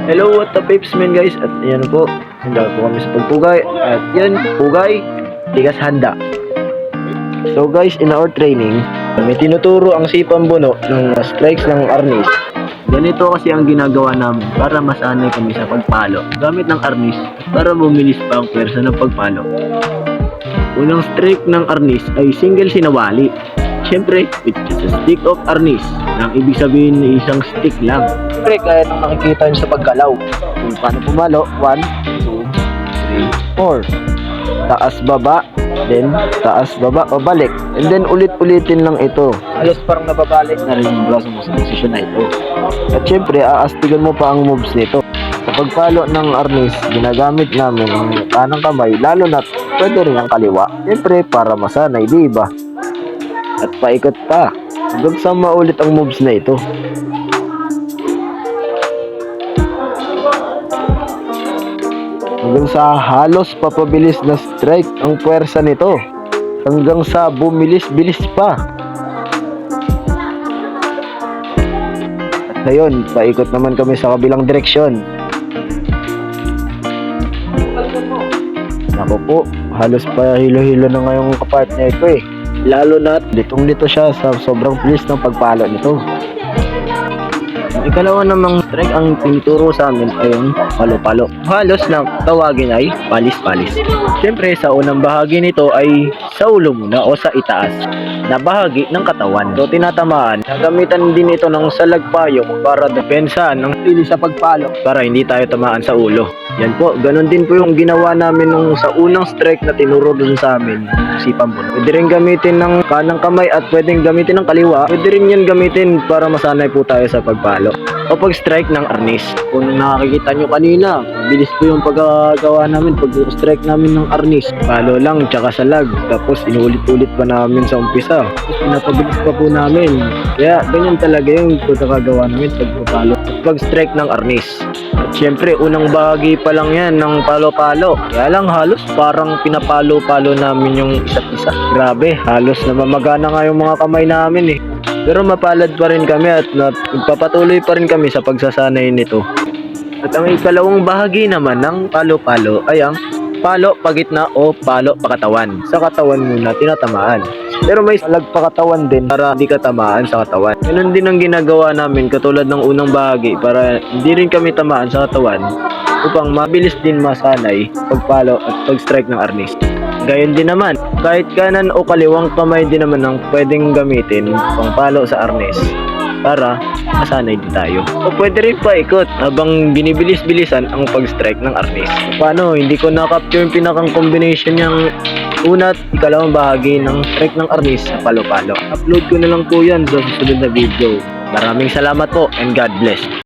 Hello, what up peeps men guys? At yan po, handa po kami sa pagpugay. At yan, pugay, tigas handa. So guys, in our training, may tinuturo ang sipambuno ng strikes ng arnis. Ganito kasi ang ginagawa namin para masanay kami sa pagpalo gamit ng arnis para bumilis pa ang pwersa ng pagpalo. Unang strike ng arnis ay single sinawali. Siyempre, with just a stick of arnis. Nang ibig sabihin na isang stick lang. Siyempre, kaya nang nakikita nyo sa pagkalaw. Kung paano pumalo, 1, 2, 3, 4. Taas baba, then taas baba, pabalik. And then ulit-ulitin lang ito. Halos parang nababalik na rin yung braso mo sa posisyon na ito. At siyempre, aastigan mo pa ang moves nito. Sa pagpalo ng arnis, ginagamit namin ang kanang kamay, lalo na pwede rin ang kaliwa. Siyempre, para masanay, di ba? At paikot pa hanggang sa maulit ang moves na ito. Hanggang sa halos papabilis na strike ang puwersa nito. Hanggang sa bumilis-bilis pa. At ngayon, paikot naman kami sa kabilang direksyon. Naku po, halos pa hilo-hilo na ngayong kapartner ko eh. Lalo na litong-lito siya sa sobrang bilis ng pagpalo nito. Ang ikalawa namang strike ang tinuturo sa amin ay yung palo-palo. Halos na tawagin ay palis-palis. Siyempre sa unang bahagi nito ay sa ulo muna o sa itaas na bahagi ng katawan. So tinatamaan, nagamitan din ito ng salagpayong para depensahan ng pili sa pagpalo para hindi tayo tamaan sa ulo. Yan po, ganun din po yung ginawa namin nung sa unang strike na tinuro dun sa amin, sipambuno. Pwede rin gamitin ng kanang kamay at pwedeng gamitin ng kaliwa. Pwede rin yan gamitin para masanay po tayo sa pagpalo o pag-strike ng arnis. Kung nakikita nyo kanina, mabilis po yung pagkagawa namin, pag-strike namin ng arnis. Palo lang, tsaka salag. Tapos inuulit-ulit pa namin sa umpisa. Tapos pinapabilis pa po namin. Kaya ganyan talaga yung pagkagawa namin pag-palo at pag-strike ng arnis. At syempre, unang bahagi pa lang yan ng palo-palo. Kaya lang halos parang pinapalo-palo namin yung isa't isa. Grabe, halos namamagana nga yung mga kamay namin eh. Pero mapalad pa rin kami at nagpapatuloy pa rin kami sa pagsasanay nito. At ang ikalawang bahagi naman ng palo-palo ay ang palo pagitna o palo pakatawan. Sa katawan muna tinatamaan. Pero may salag pakatawan din para hindi ka tamaan sa katawan. Ganun din ang ginagawa namin katulad ng unang bahagi para hindi rin kami tamaan sa katawan upang mabilis din masanay pagpalo at pag-strike ng arnis. Gayon din naman, kahit kanan o kaliwang kamay din naman ang pwedeng gamitin pang palo sa arnis para masanay din tayo. O pwede rin paikot habang binibilis-bilisan ang pag-strike ng arnis. Paano? Hindi ko na-capture yung pinakang combination niyang una at ikalawang bahagi ng strike ng arnis sa palo-palo. Upload ko na lang po yan sa susunod na video. Maraming salamat po and God bless.